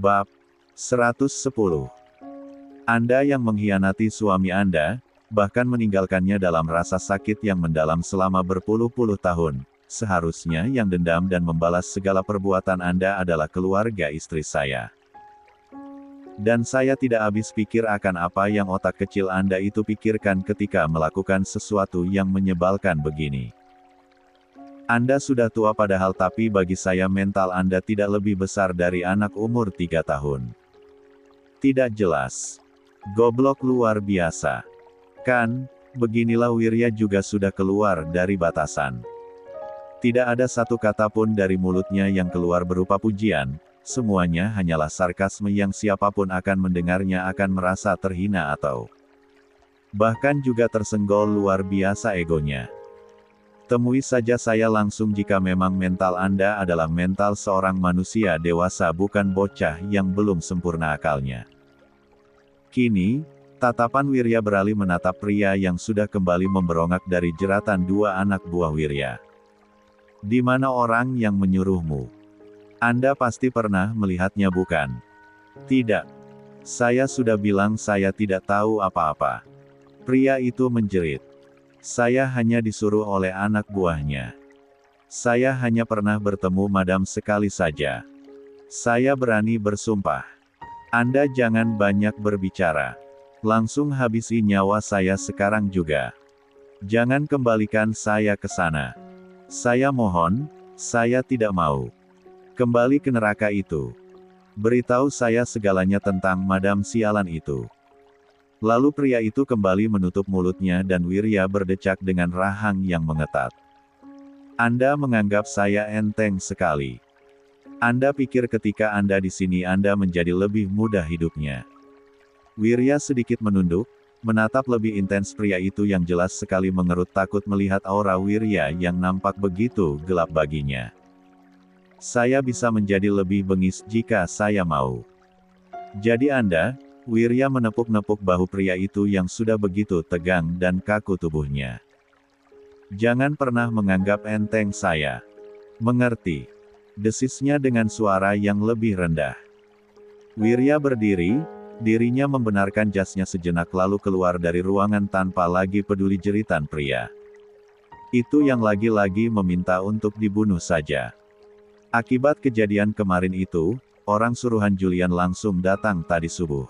Bab 110. Anda yang mengkhianati suami Anda, bahkan meninggalkannya dalam rasa sakit yang mendalam selama berpuluh-puluh tahun, seharusnya yang dendam dan membalas segala perbuatan Anda adalah keluarga istri saya. Dan saya tidak habis pikir akan apa yang otak kecil Anda itu pikirkan ketika melakukan sesuatu yang menyebalkan begini. Anda sudah tua padahal tapi bagi saya mental Anda tidak lebih besar dari anak umur 3 tahun. Tidak jelas. Goblok luar biasa. Kan, beginilah Wirya juga sudah keluar dari batasan. Tidak ada satu kata pun dari mulutnya yang keluar berupa pujian, semuanya hanyalah sarkasme yang siapapun akan mendengarnya akan merasa terhina atau bahkan juga tersenggol luar biasa egonya. Temui saja saya langsung jika memang mental Anda adalah mental seorang manusia dewasa bukan bocah yang belum sempurna akalnya. Kini, tatapan Wirya beralih menatap pria yang sudah kembali memberongak dari jeratan dua anak buah Wirya. Di mana orang yang menyuruhmu? Anda pasti pernah melihatnya bukan? Tidak. Saya sudah bilang saya tidak tahu apa-apa. Pria itu menjerit. Saya hanya disuruh oleh anak buahnya. Saya hanya pernah bertemu Madam sekali saja. Saya berani bersumpah. Anda jangan banyak berbicara. Langsung habisi nyawa saya sekarang juga. Jangan kembalikan saya ke sana. Saya mohon, saya tidak mau. Kembali ke neraka itu. Beritahu saya segalanya tentang Madam sialan itu. Lalu pria itu kembali menutup mulutnya dan Wirya berdecak dengan rahang yang mengetat. Anda menganggap saya enteng sekali. Anda pikir ketika Anda di sini Anda menjadi lebih mudah hidupnya. Wirya sedikit menunduk, menatap lebih intens pria itu yang jelas sekali mengerut takut melihat aura Wirya yang nampak begitu gelap baginya. Saya bisa menjadi lebih bengis jika saya mau. Jadi Anda, Wirya menepuk-nepuk bahu pria itu yang sudah begitu tegang dan kaku tubuhnya. Jangan pernah menganggap enteng saya. Mengerti? Desisnya dengan suara yang lebih rendah. Wirya berdiri, dirinya membenarkan jasnya sejenak lalu keluar dari ruangan tanpa lagi peduli jeritan pria. Itu yang lagi-lagi meminta untuk dibunuh saja. Akibat kejadian kemarin itu, orang suruhan Julian langsung datang tadi subuh.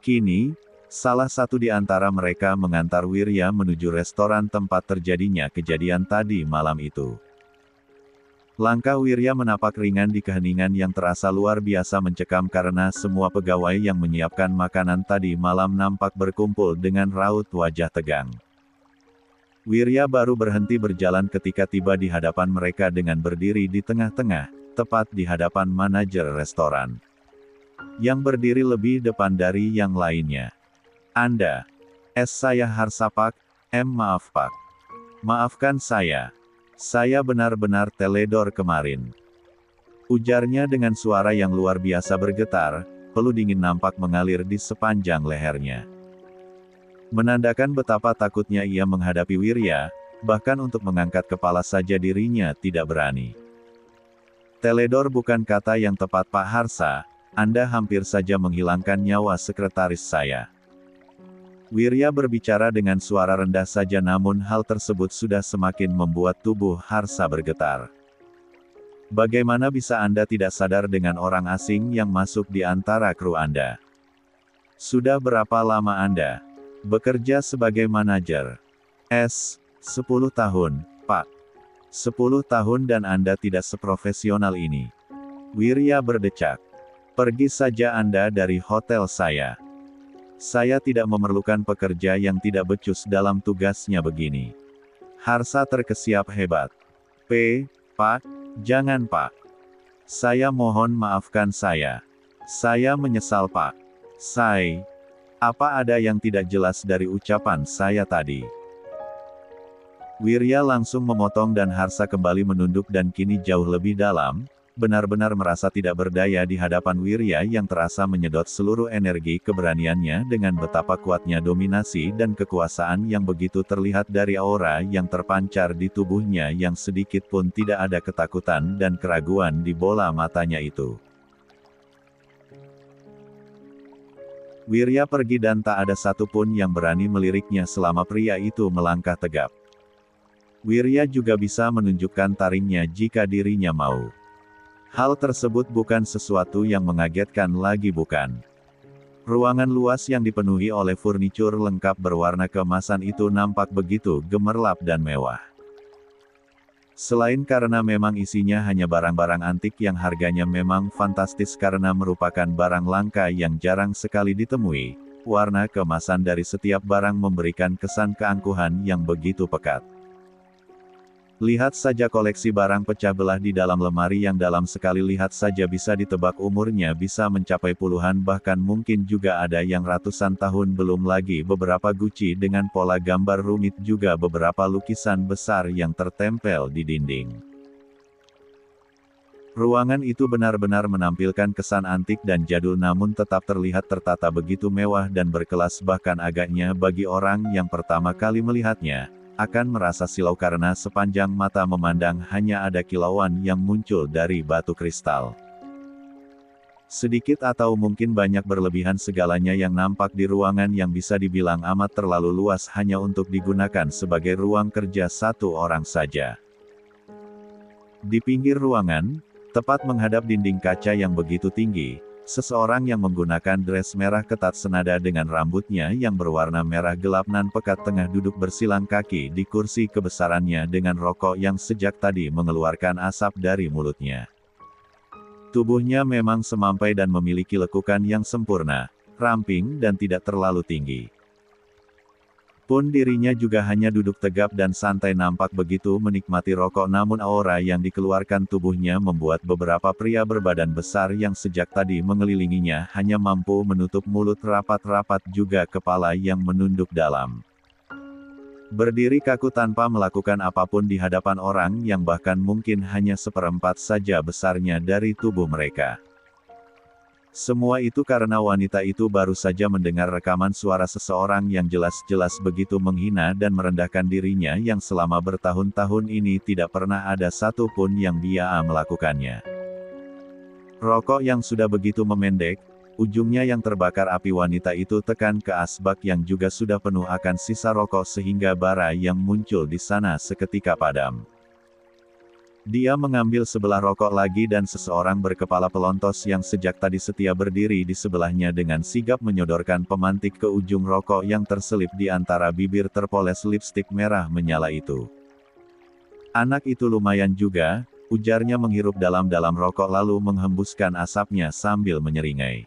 Kini, salah satu di antara mereka mengantar Wirya menuju restoran tempat terjadinya kejadian tadi malam itu. Langkah Wirya menapak ringan di keheningan yang terasa luar biasa mencekam karena semua pegawai yang menyiapkan makanan tadi malam nampak berkumpul dengan raut wajah tegang. Wirya baru berhenti berjalan ketika tiba di hadapan mereka dengan berdiri di tengah-tengah, tepat di hadapan manajer restoran. Yang berdiri lebih depan dari yang lainnya. Anda. Saya Harsa Pak, maaf Pak. Maafkan saya. Saya benar-benar teledor kemarin. Ujarnya dengan suara yang luar biasa bergetar, peluh dingin nampak mengalir di sepanjang lehernya. Menandakan betapa takutnya ia menghadapi Wirya, bahkan untuk mengangkat kepala saja dirinya tidak berani. Teledor bukan kata yang tepat Pak Harsa. Anda hampir saja menghilangkan nyawa sekretaris saya. Wirya berbicara dengan suara rendah saja namun hal tersebut sudah semakin membuat tubuh Harsa bergetar. Bagaimana bisa Anda tidak sadar dengan orang asing yang masuk di antara kru Anda? Sudah berapa lama Anda bekerja sebagai manajer? 10 tahun, Pak. 10 tahun dan Anda tidak seprofesional ini. Wirya berdecak. Pergi saja Anda dari hotel saya. Saya tidak memerlukan pekerja yang tidak becus dalam tugasnya begini. Harsa terkesiap hebat. Pak, jangan Pak. Saya mohon maafkan saya. Saya menyesal Pak. Apa ada yang tidak jelas dari ucapan saya tadi? Wirya langsung memotong dan Harsa kembali menunduk dan kini jauh lebih dalam, benar-benar merasa tidak berdaya di hadapan Wirya yang terasa menyedot seluruh energi keberaniannya dengan betapa kuatnya dominasi dan kekuasaan yang begitu terlihat dari aura yang terpancar di tubuhnya yang sedikit pun tidak ada ketakutan dan keraguan di bola matanya itu. Wirya pergi dan tak ada satupun yang berani meliriknya selama pria itu melangkah tegap. Wirya juga bisa menunjukkan taringnya jika dirinya mau. Hal tersebut bukan sesuatu yang mengagetkan lagi, bukan? Ruangan luas yang dipenuhi oleh furnitur lengkap berwarna keemasan itu nampak begitu gemerlap dan mewah. Selain karena memang isinya hanya barang-barang antik yang harganya memang fantastis karena merupakan barang langka yang jarang sekali ditemui, warna keemasan dari setiap barang memberikan kesan keangkuhan yang begitu pekat. Lihat saja koleksi barang pecah belah di dalam lemari yang dalam sekali lihat saja bisa ditebak umurnya bisa mencapai puluhan bahkan mungkin juga ada yang ratusan tahun, belum lagi beberapa guci dengan pola gambar rumit juga beberapa lukisan besar yang tertempel di dinding. Ruangan itu benar-benar menampilkan kesan antik dan jadul namun tetap terlihat tertata begitu mewah dan berkelas, bahkan agaknya bagi orang yang pertama kali melihatnya akan merasa silau karena sepanjang mata memandang hanya ada kilauan yang muncul dari batu kristal. Sedikit atau mungkin banyak berlebihan segalanya yang nampak di ruangan yang bisa dibilang amat terlalu luas hanya untuk digunakan sebagai ruang kerja satu orang saja. Di pinggir ruangan, tepat menghadap dinding kaca yang begitu tinggi, seseorang yang menggunakan dress merah ketat senada dengan rambutnya yang berwarna merah gelap nan pekat tengah duduk bersilang kaki di kursi kebesarannya dengan rokok yang sejak tadi mengeluarkan asap dari mulutnya. Tubuhnya memang semampai dan memiliki lekukan yang sempurna, ramping dan tidak terlalu tinggi. Pun dirinya juga hanya duduk tegap dan santai nampak begitu menikmati rokok, namun aura yang dikeluarkan tubuhnya membuat beberapa pria berbadan besar yang sejak tadi mengelilinginya hanya mampu menutup mulut rapat-rapat juga kepala yang menunduk dalam. Berdiri kaku tanpa melakukan apapun di hadapan orang yang bahkan mungkin hanya seperempat saja besarnya dari tubuh mereka. Semua itu karena wanita itu baru saja mendengar rekaman suara seseorang yang jelas-jelas begitu menghina dan merendahkan dirinya yang selama bertahun-tahun ini tidak pernah ada satu pun yang dia melakukannya. Rokok yang sudah begitu memendek, ujungnya yang terbakar api wanita itu tekan ke asbak yang juga sudah penuh akan sisa rokok sehingga bara yang muncul di sana seketika padam. Dia mengambil sebelah rokok lagi dan seseorang berkepala pelontos yang sejak tadi setia berdiri di sebelahnya dengan sigap menyodorkan pemantik ke ujung rokok yang terselip di antara bibir terpoles lipstik merah menyala itu. Anak itu lumayan juga, ujarnya menghirup dalam-dalam rokok lalu menghembuskan asapnya sambil menyeringai.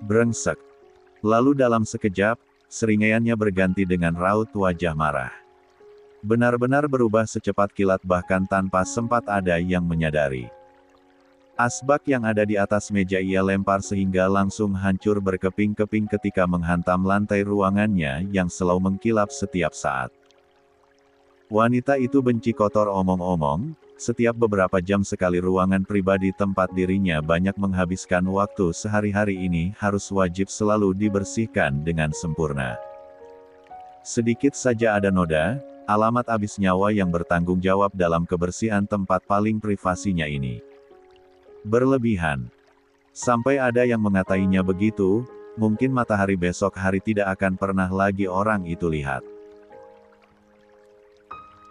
Brengsek. Lalu dalam sekejap, seringaiannya berganti dengan raut wajah marah. Benar-benar berubah secepat kilat bahkan tanpa sempat ada yang menyadari. Asbak yang ada di atas meja ia lempar sehingga langsung hancur berkeping-keping ketika menghantam lantai ruangannya yang selalu mengkilap setiap saat. Wanita itu benci kotor omong-omong, setiap beberapa jam sekali ruangan pribadi tempat dirinya banyak menghabiskan waktu sehari-hari ini harus wajib selalu dibersihkan dengan sempurna. Sedikit saja ada noda, alamat habis nyawa yang bertanggung jawab dalam kebersihan tempat paling privasinya ini. Berlebihan. Sampai ada yang mengatainya begitu, mungkin matahari besok hari tidak akan pernah lagi orang itu lihat.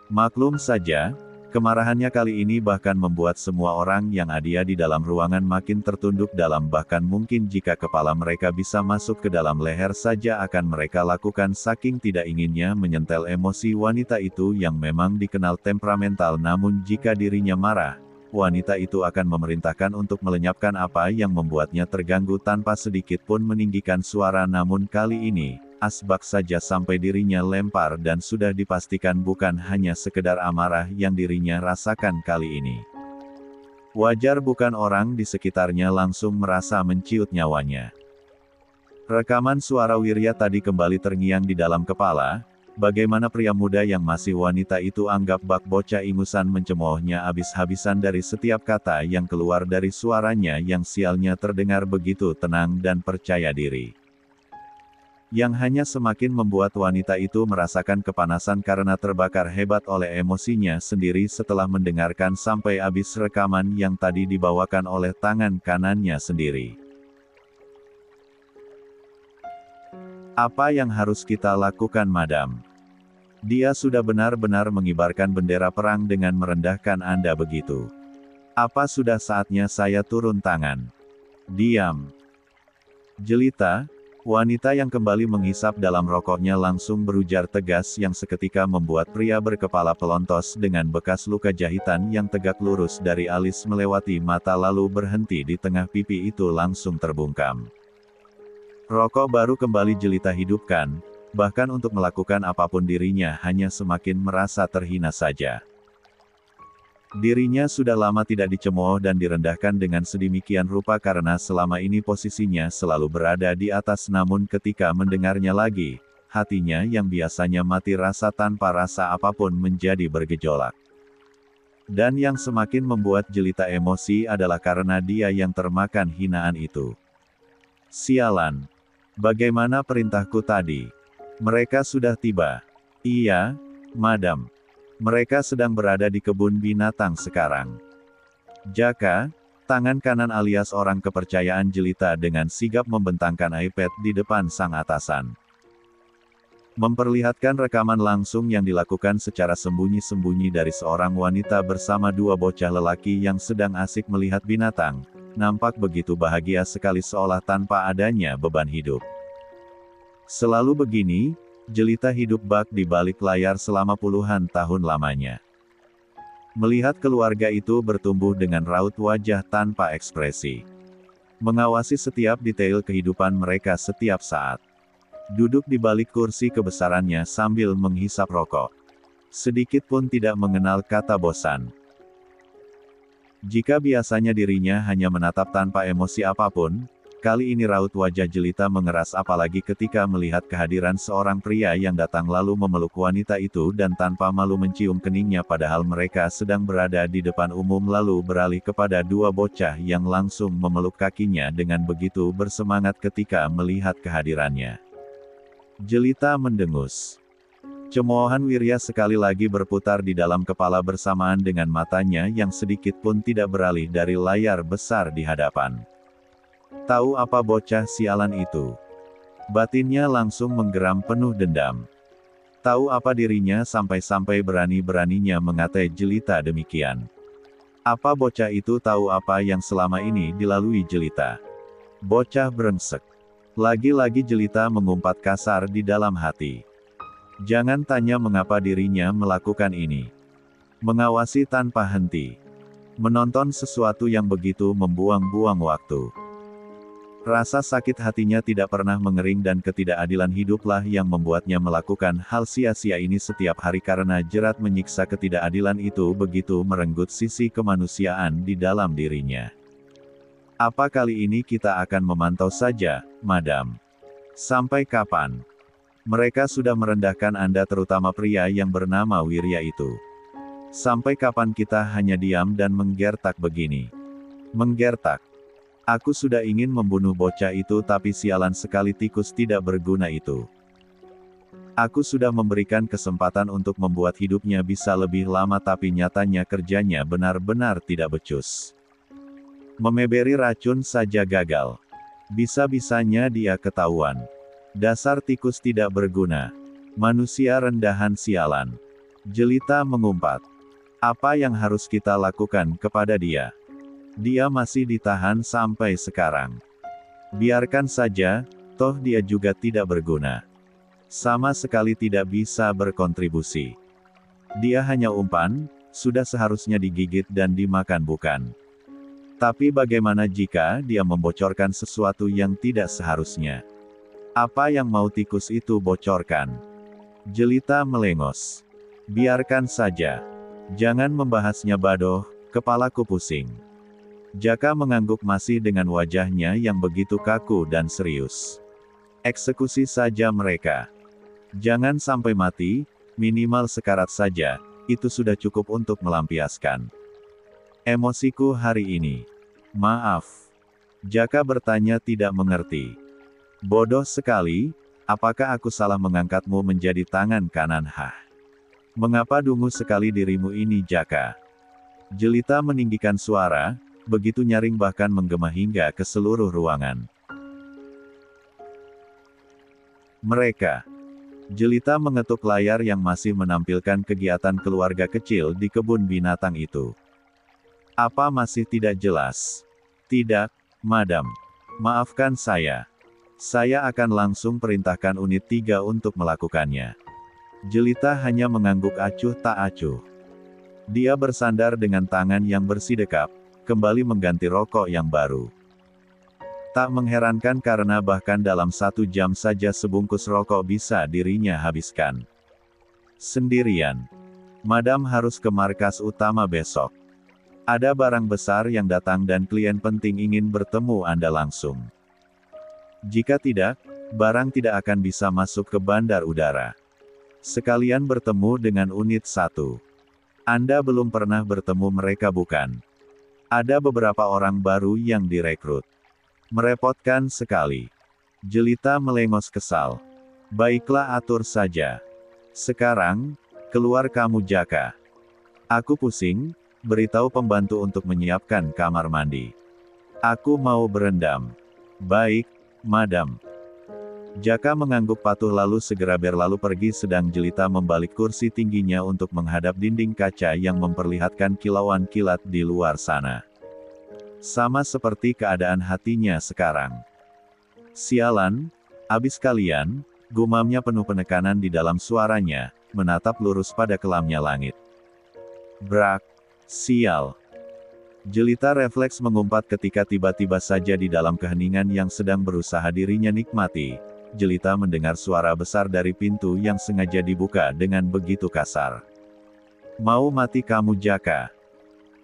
Maklum saja, kemarahannya kali ini bahkan membuat semua orang yang ada di dalam ruangan makin tertunduk dalam, bahkan mungkin jika kepala mereka bisa masuk ke dalam leher saja akan mereka lakukan saking tidak inginnya menyentel emosi wanita itu yang memang dikenal temperamental, namun jika dirinya marah, wanita itu akan memerintahkan untuk melenyapkan apa yang membuatnya terganggu tanpa sedikit pun meninggikan suara, namun kali ini, asbak saja sampai dirinya lempar dan sudah dipastikan bukan hanya sekedar amarah yang dirinya rasakan kali ini. Wajar bukan orang di sekitarnya langsung merasa menciut nyawanya. Rekaman suara Wirya tadi kembali terngiang di dalam kepala, bagaimana pria muda yang masih wanita itu anggap bak bocah ingusan mencemoohnya habis-habisan dari setiap kata yang keluar dari suaranya yang sialnya terdengar begitu tenang dan percaya diri. Yang hanya semakin membuat wanita itu merasakan kepanasan karena terbakar hebat oleh emosinya sendiri setelah mendengarkan sampai habis rekaman yang tadi dibawakan oleh tangan kanannya sendiri. Apa yang harus kita lakukan, Madam? Dia sudah benar-benar mengibarkan bendera perang dengan merendahkan Anda begitu. Apa sudah saatnya saya turun tangan? Diam. Jelita, wanita yang kembali menghisap dalam rokoknya langsung berujar tegas yang seketika membuat pria berkepala pelontos dengan bekas luka jahitan yang tegak lurus dari alis melewati mata lalu berhenti di tengah pipi itu langsung terbungkam. Rokok baru kembali Jelita hidupkan, bahkan untuk melakukan apapun dirinya hanya semakin merasa terhina saja. Dirinya sudah lama tidak dicemooh dan direndahkan dengan sedemikian rupa karena selama ini posisinya selalu berada di atas, namun ketika mendengarnya lagi, hatinya yang biasanya mati rasa tanpa rasa apapun menjadi bergejolak. Dan yang semakin membuat Jelita emosi adalah karena dia yang termakan hinaan itu. Sialan. Bagaimana perintahku tadi? Mereka sudah tiba. Iya, Madam. Mereka sedang berada di kebun binatang sekarang. Jaka, tangan kanan alias orang kepercayaan Jelita dengan sigap membentangkan iPad di depan sang atasan. Memperlihatkan rekaman langsung yang dilakukan secara sembunyi-sembunyi dari seorang wanita bersama dua bocah lelaki yang sedang asik melihat binatang, nampak begitu bahagia sekali seolah tanpa adanya beban hidup. Selalu begini, Jelita hidup bak di balik layar selama puluhan tahun lamanya. Melihat keluarga itu bertumbuh dengan raut wajah tanpa ekspresi. Mengawasi setiap detail kehidupan mereka setiap saat. Duduk di balik kursi kebesarannya sambil menghisap rokok. Sedikit pun tidak mengenal kata bosan. Jika biasanya dirinya hanya menatap tanpa emosi apapun, kali ini raut wajah Jelita mengeras apalagi ketika melihat kehadiran seorang pria yang datang lalu memeluk wanita itu dan tanpa malu mencium keningnya padahal mereka sedang berada di depan umum lalu beralih kepada dua bocah yang langsung memeluk kakinya dengan begitu bersemangat ketika melihat kehadirannya. Jelita mendengus. Cemoohan Wirya sekali lagi berputar di dalam kepala bersamaan dengan matanya yang sedikit pun tidak beralih dari layar besar di hadapan. Tahu apa bocah sialan itu? Batinnya langsung menggeram penuh dendam. Tahu apa dirinya sampai-sampai berani-beraninya mengatai Jelita demikian? Apa bocah itu tahu apa yang selama ini dilalui Jelita? Bocah brengsek. Lagi-lagi Jelita mengumpat kasar di dalam hati. Jangan tanya mengapa dirinya melakukan ini. Mengawasi tanpa henti. Menonton sesuatu yang begitu membuang-buang waktu. Rasa sakit hatinya tidak pernah mengering dan ketidakadilan hiduplah yang membuatnya melakukan hal sia-sia ini setiap hari karena jerat menyiksa ketidakadilan itu begitu merenggut sisi kemanusiaan di dalam dirinya. Apa kali ini kita akan memantau saja, Madam? Sampai kapan? Mereka sudah merendahkan Anda terutama pria yang bernama Wirya itu. Sampai kapan kita hanya diam dan menggertak begini? Menggertak. Aku sudah ingin membunuh bocah itu tapi sialan sekali tikus tidak berguna itu. Aku sudah memberikan kesempatan untuk membuat hidupnya bisa lebih lama tapi nyatanya kerjanya benar-benar tidak becus. Memeberi racun saja gagal. Bisa-bisanya dia ketahuan. Dasar tikus tidak berguna. Manusia rendahan sialan. Jelita mengumpat. Apa yang harus kita lakukan kepada dia? Dia masih ditahan sampai sekarang. Biarkan saja, toh dia juga tidak berguna. Sama sekali tidak bisa berkontribusi. Dia hanya umpan, sudah seharusnya digigit dan dimakan bukan? Tapi bagaimana jika dia membocorkan sesuatu yang tidak seharusnya? Apa yang mau tikus itu bocorkan? Jelita melengos. Biarkan saja. Jangan membahasnya Badoh, kepalaku pusing. Jaka mengangguk masih dengan wajahnya yang begitu kaku dan serius. Eksekusi saja mereka. Jangan sampai mati, minimal sekarat saja, itu sudah cukup untuk melampiaskan emosiku hari ini. Maaf. Jaka bertanya tidak mengerti. Bodoh sekali, apakah aku salah mengangkatmu menjadi tangan kanan? Mengapa dungu sekali dirimu ini Jaka? Jelita meninggikan suara, begitu nyaring bahkan menggema hingga ke seluruh ruangan. Mereka. Jelita mengetuk layar yang masih menampilkan kegiatan keluarga kecil di kebun binatang itu. Apa masih tidak jelas? Tidak, Madam. Maafkan saya. Saya akan langsung perintahkan unit 3 untuk melakukannya. Jelita hanya mengangguk acuh tak acuh. Dia bersandar dengan tangan yang bersidekap, kembali mengganti rokok yang baru. Tak mengherankan karena bahkan dalam 1 jam saja sebungkus rokok bisa dirinya habiskan. Sendirian. Madam harus ke markas utama besok. Ada barang besar yang datang dan klien penting ingin bertemu Anda langsung. Jika tidak, barang tidak akan bisa masuk ke bandar udara. Sekalian bertemu dengan unit 1. Anda belum pernah bertemu mereka bukan? Ada beberapa orang baru yang direkrut. Merepotkan sekali. Jelita melengos kesal. Baiklah atur saja. Sekarang, keluar kamu Jaka. Aku pusing, beritahu pembantu untuk menyiapkan kamar mandi. Aku mau berendam. Baik, Madam. Jaka mengangguk patuh lalu segera berlalu pergi sedang Jelita membalik kursi tingginya untuk menghadap dinding kaca yang memperlihatkan kilauan kilat di luar sana. Sama seperti keadaan hatinya sekarang. Sialan, abis kalian, gumamnya penuh penekanan di dalam suaranya, menatap lurus pada kelamnya langit. Brak, sial. Jelita refleks mengumpat ketika tiba-tiba saja di dalam keheningan yang sedang berusaha dirinya nikmati, Jelita mendengar suara besar dari pintu yang sengaja dibuka dengan begitu kasar. Mau mati kamu Jaka.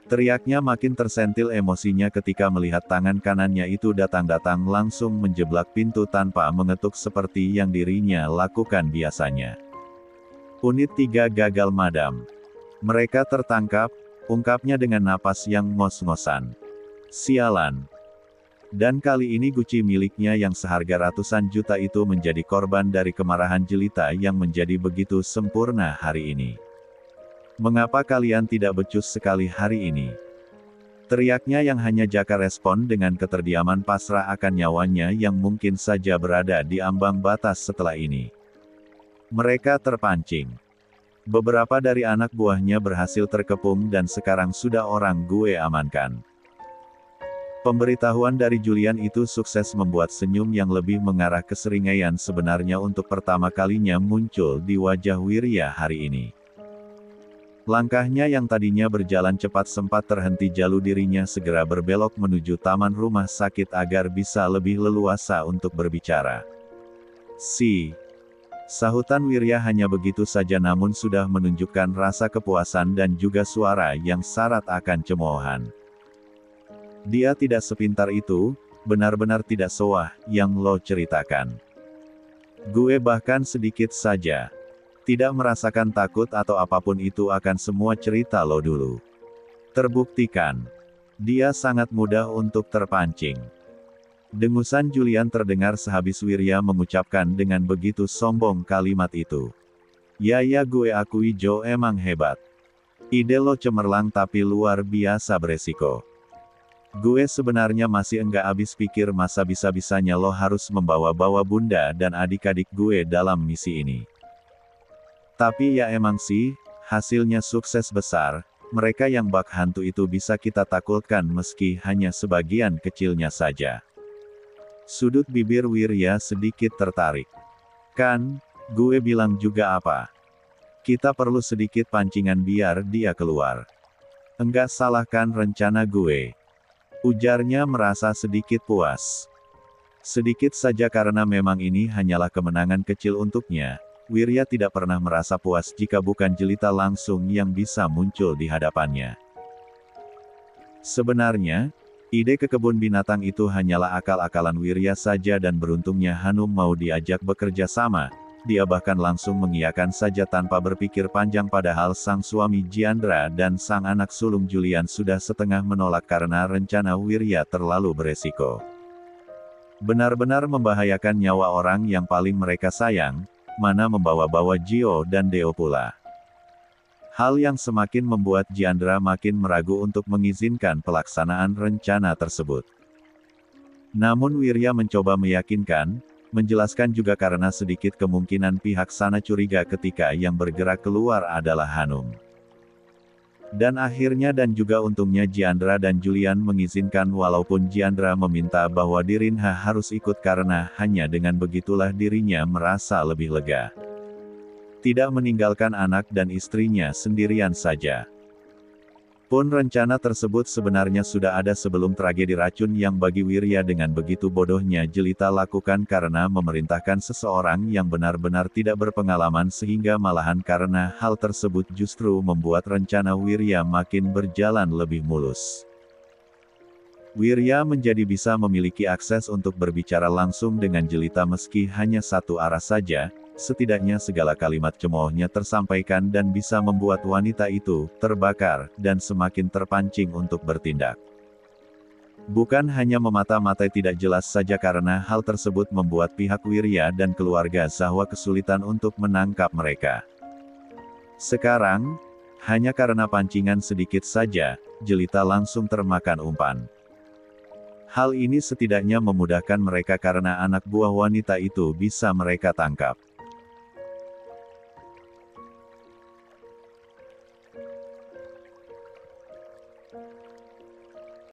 Teriaknya makin tersentil emosinya ketika melihat tangan kanannya itu datang-datang langsung menjeblak pintu tanpa mengetuk seperti yang dirinya lakukan biasanya. Unit 3 gagal Madam. Mereka tertangkap, ungkapnya dengan napas yang ngos-ngosan. Sialan. Dan kali ini Gucci miliknya yang seharga ratusan juta itu menjadi korban dari kemarahan Jelita yang menjadi begitu sempurna hari ini. Mengapa kalian tidak becus sekali hari ini? Teriaknya yang hanya Jaka respon dengan keterdiaman pasrah akan nyawanya yang mungkin saja berada di ambang batas setelah ini. Mereka terpancing. Beberapa dari anak buahnya berhasil terkepung dan sekarang sudah orang gue amankan. Pemberitahuan dari Julian itu sukses membuat senyum yang lebih mengarah ke keseringaian sebenarnya untuk pertama kalinya muncul di wajah Wirya hari ini. Langkahnya yang tadinya berjalan cepat sempat terhenti lalu dirinya segera berbelok menuju taman rumah sakit agar bisa lebih leluasa untuk berbicara. Sahutan Wirya hanya begitu saja namun sudah menunjukkan rasa kepuasan dan juga suara yang syarat akan cemoohan. Dia tidak sepintar itu, benar-benar tidak sewah, yang lo ceritakan. Gue bahkan sedikit saja tidak merasakan takut atau apapun itu akan semua cerita lo dulu. Terbuktikan. Dia sangat mudah untuk terpancing. Dengusan Julian terdengar sehabis Wirya mengucapkan dengan begitu sombong kalimat itu. Ya gue akui Joe emang hebat. Ide lo cemerlang tapi luar biasa beresiko. Gue sebenarnya masih enggak habis pikir masa bisa-bisanya lo harus membawa-bawa bunda dan adik-adik gue dalam misi ini. Tapi ya emang sih, hasilnya sukses besar, mereka yang bak hantu itu bisa kita taklukkan meski hanya sebagian kecilnya saja. Sudut bibir Wirya sedikit tertarik. Kan, gue bilang juga apa? Kita perlu sedikit pancingan biar dia keluar. Enggak salahkan rencana gue. Ujarnya merasa sedikit puas. Sedikit saja karena memang ini hanyalah kemenangan kecil untuknya. Wirya tidak pernah merasa puas jika bukan Jelita langsung yang bisa muncul di hadapannya. Sebenarnya, ide ke kebun binatang itu hanyalah akal-akalan Wirya saja dan beruntungnya Hanum mau diajak bekerja sama, dia bahkan langsung mengiyakan saja tanpa berpikir panjang padahal sang suami Jiandra dan sang anak sulung Julian sudah setengah menolak karena rencana Wirya terlalu beresiko. Benar-benar membahayakan nyawa orang yang paling mereka sayang, mana membawa-bawa Gio dan Deo pula. Hal yang semakin membuat Jiandra makin meragu untuk mengizinkan pelaksanaan rencana tersebut. Namun Wirya mencoba meyakinkan, menjelaskan juga karena sedikit kemungkinan pihak sana curiga ketika yang bergerak keluar adalah Hanum. Dan akhirnya dan juga untungnya Giandra dan Julian mengizinkan walaupun Giandra meminta bahwa Dirinha harus ikut karena hanya dengan begitulah dirinya merasa lebih lega. Tidak meninggalkan anak dan istrinya sendirian saja. Pun rencana tersebut sebenarnya sudah ada sebelum tragedi racun yang bagi Wirya dengan begitu bodohnya jelita lakukan karena memerintahkan seseorang yang benar-benar tidak berpengalaman sehingga malahan karena hal tersebut justru membuat rencana Wirya makin berjalan lebih mulus. Wirya menjadi bisa memiliki akses untuk berbicara langsung dengan jelita meski hanya satu arah saja. Setidaknya segala kalimat cemoohnya tersampaikan dan bisa membuat wanita itu terbakar dan semakin terpancing untuk bertindak. Bukan hanya memata-matai tidak jelas saja karena hal tersebut membuat pihak Wirya dan keluarga Zahwa kesulitan untuk menangkap mereka. Sekarang, hanya karena pancingan sedikit saja, jelita langsung termakan umpan. Hal ini setidaknya memudahkan mereka karena anak buah wanita itu bisa mereka tangkap.